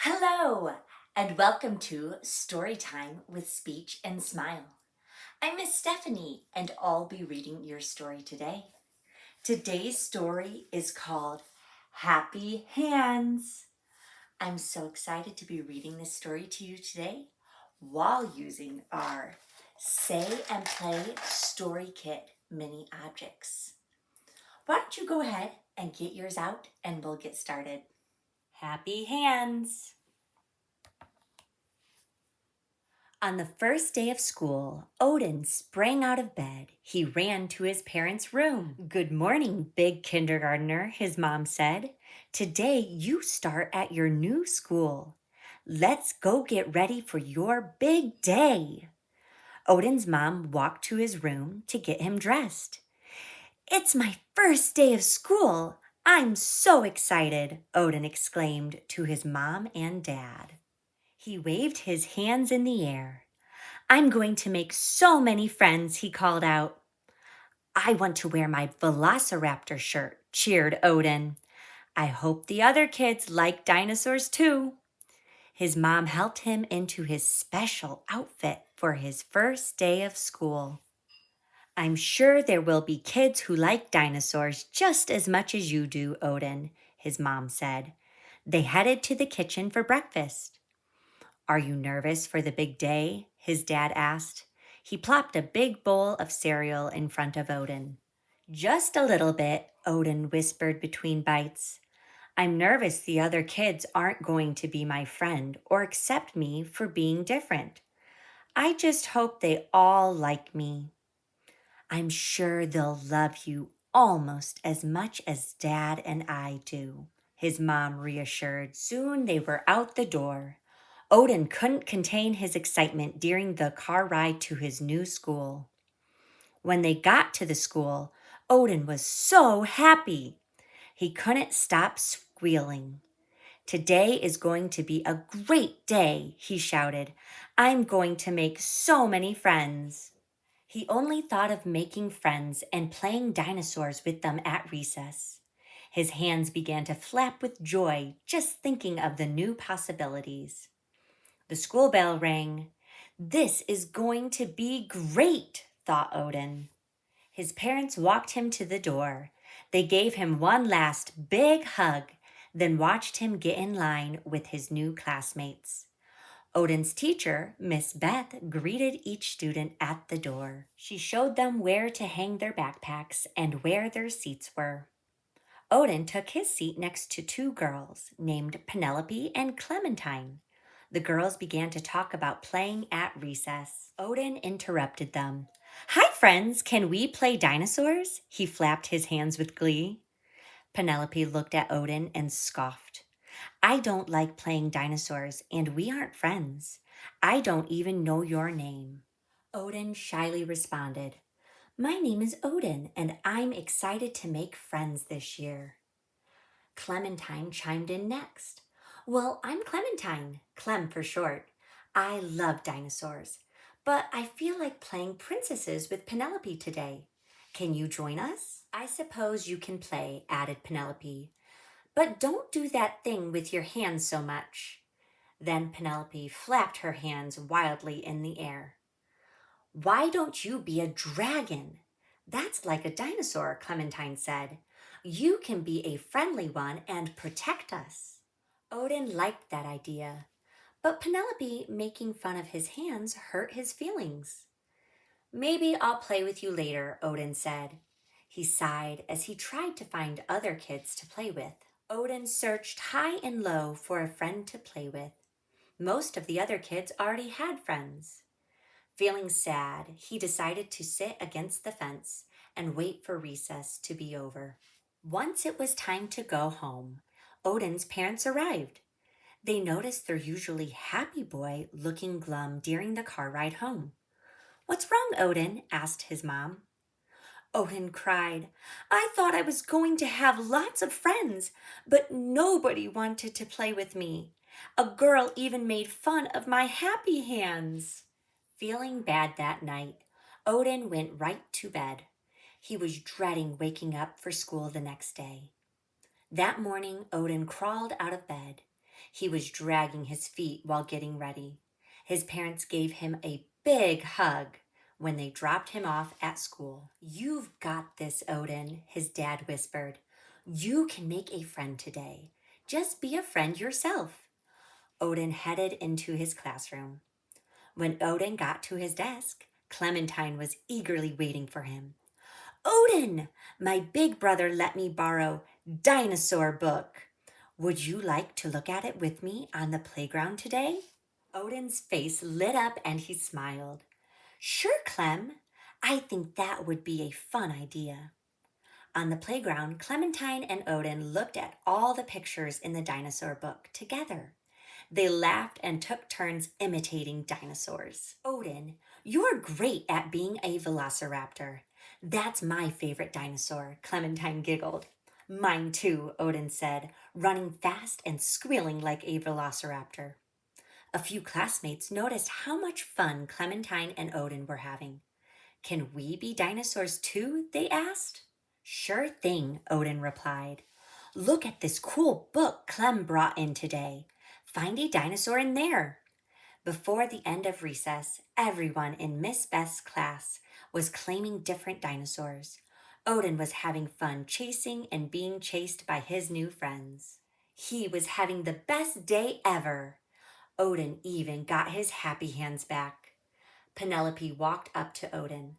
Hello, and welcome to Storytime with Speech and Smile. I'm Miss Stephanie, and I'll be reading your story today. Today's story is called Happy Hands. I'm so excited to be reading this story to you today while using our Say and Play Story Kit mini objects. Why don't you go ahead and get yours out and we'll get started. Happy Hands. On the first day of school, Odin sprang out of bed. He ran to his parents' room. "Good morning, big kindergartner," his mom said. "Today you start at your new school. Let's go get ready for your big day." Odin's mom walked to his room to get him dressed. "It's my first day of school. I'm so excited," Odin exclaimed to his mom and dad. He waved his hands in the air. "I'm going to make so many friends," he called out. "I want to wear my Velociraptor shirt," cheered Odin. "I hope the other kids like dinosaurs too." His mom helped him into his special outfit for his first day of school. "I'm sure there will be kids who like dinosaurs just as much as you do, Odin," his mom said. They headed to the kitchen for breakfast. "Are you nervous for the big day?" his dad asked. He plopped a big bowl of cereal in front of Odin. "Just a little bit," Odin whispered between bites. "I'm nervous the other kids aren't going to be my friend or accept me for being different. I just hope they all like me." "I'm sure they'll love you almost as much as Dad and I do," his mom reassured. Soon they were out the door. Odin couldn't contain his excitement during the car ride to his new school. When they got to the school, Odin was so happy. He couldn't stop squealing. "Today is going to be a great day," he shouted. "I'm going to make so many friends." He only thought of making friends and playing dinosaurs with them at recess. His hands began to flap with joy just thinking of the new possibilities. The school bell rang. "This is going to be great," thought Odin. His parents walked him to the door. They gave him one last big hug, then watched him get in line with his new classmates. Odin's teacher, Miss Beth, greeted each student at the door. She showed them where to hang their backpacks and where their seats were. Odin took his seat next to two girls named Penelope and Clementine. The girls began to talk about playing at recess. Odin interrupted them. "Hi, friends, can we play dinosaurs?" He flapped his hands with glee. Penelope looked at Odin and scoffed. "I don't like playing dinosaurs, and we aren't friends. I don't even know your name." Odin shyly responded, "My name is Odin, and I'm excited to make friends this year." Clementine chimed in next. "Well, I'm Clementine, Clem for short. I love dinosaurs, but I feel like playing princesses with Penelope today. Can you join us?" "I suppose you can play," added Penelope, "but don't do that thing with your hands so much." Then Penelope flapped her hands wildly in the air. "Why don't you be a dragon? That's like a dinosaur," Clementine said. "You can be a friendly one and protect us." Odin liked that idea, but Penelope making fun of his hands hurt his feelings. "Maybe I'll play with you later," Odin said. He sighed as he tried to find other kids to play with. Odin searched high and low for a friend to play with. Most of the other kids already had friends. Feeling sad, he decided to sit against the fence and wait for recess to be over. Once it was time to go home, Odin's parents arrived. They noticed their usually happy boy looking glum during the car ride home. "What's wrong, Odin?" asked his mom. Odin cried, "I thought I was going to have lots of friends, but nobody wanted to play with me. A girl even made fun of my happy hands." Feeling bad that night, Odin went right to bed. He was dreading waking up for school the next day. That morning, Odin crawled out of bed. He was dragging his feet while getting ready. His parents gave him a big hug when they dropped him off at school. "You've got this, Odin," his dad whispered. "You can make a friend today. Just be a friend yourself." Odin headed into his classroom. When Odin got to his desk, Clementine was eagerly waiting for him. "Odin, my big brother let me borrow Dinosaur Book. Would you like to look at it with me on the playground today?" Odin's face lit up and he smiled. "Sure, Clem. I think that would be a fun idea." On the playground, Clementine and Odin looked at all the pictures in the dinosaur book together. They laughed and took turns imitating dinosaurs. "Odin, you're great at being a velociraptor. That's my favorite dinosaur," Clementine giggled. "Mine too," Odin said, running fast and squealing like a velociraptor. A few classmates noticed how much fun Clementine and Odin were having. "Can we be dinosaurs too?" they asked. "Sure thing," Odin replied. "Look at this cool book Clem brought in today. Find a dinosaur in there." Before the end of recess, everyone in Miss Beth's class was claiming different dinosaurs. Odin was having fun chasing and being chased by his new friends. He was having the best day ever. Odin even got his happy hands back. Penelope walked up to Odin.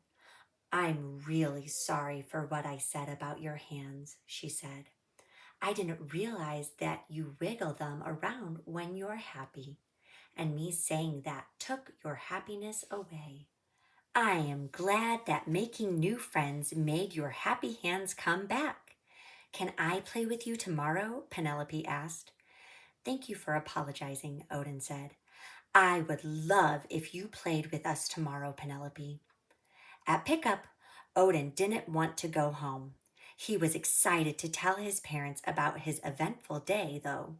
"I'm really sorry for what I said about your hands," she said. "I didn't realize that you wiggle them around when you're happy, and me saying that took your happiness away. I am glad that making new friends made your happy hands come back. Can I play with you tomorrow?" Penelope asked. "Thank you for apologizing," Odin said. "I would love if you played with us tomorrow, Penelope." At pickup, Odin didn't want to go home. He was excited to tell his parents about his eventful day, though.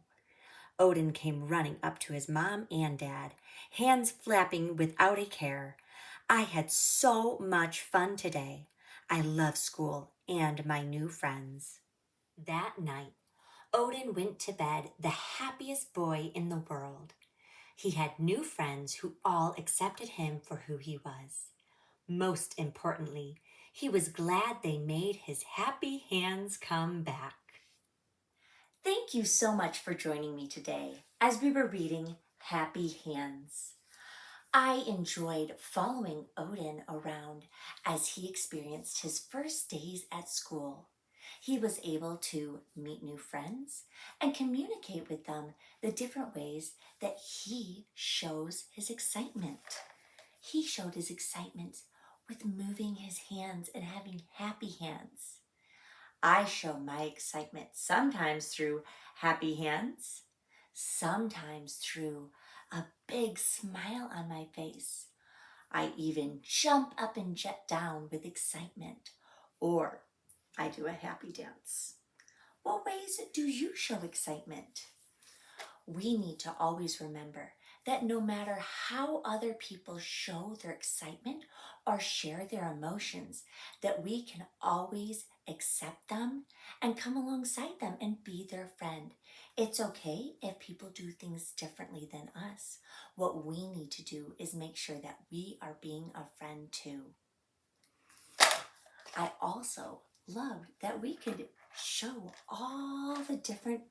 Odin came running up to his mom and dad, hands flapping without a care. "I had so much fun today. I love school and my new friends." That night, Odin went to bed the happiest boy in the world. He had new friends who all accepted him for who he was. Most importantly, he was glad they made his happy hands come back. Thank you so much for joining me today as we were reading Happy Hands. I enjoyed following Odin around as he experienced his first days at school. He was able to meet new friends and communicate with them the different ways that he shows his excitement. He showed his excitement with moving his hands and having happy hands. I show my excitement sometimes through happy hands, sometimes through a big smile on my face. I even jump up and jet down with excitement, or I do a happy dance. What ways do you show excitement? We need to always remember that no matter how other people show their excitement or share their emotions, that we can always accept them and come alongside them and be their friend. It's okay if people do things differently than us. What we need to do is make sure that we are being a friend too. I also loved that we could show all the different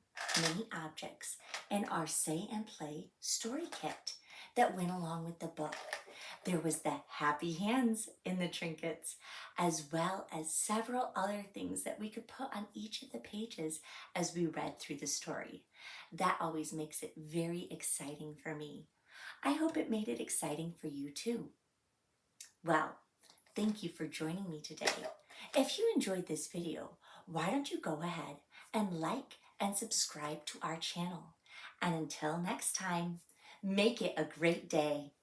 mini objects in our Say and Play story kit that went along with the book. There was the happy hands in the trinkets, as well as several other things that we could put on each of the pages as we read through the story. That always makes it very exciting for me. I hope it made it exciting for you too. Well, thank you for joining me today. If you enjoyed this video, why don't you go ahead and like and subscribe to our channel. And until next time, make it a great day.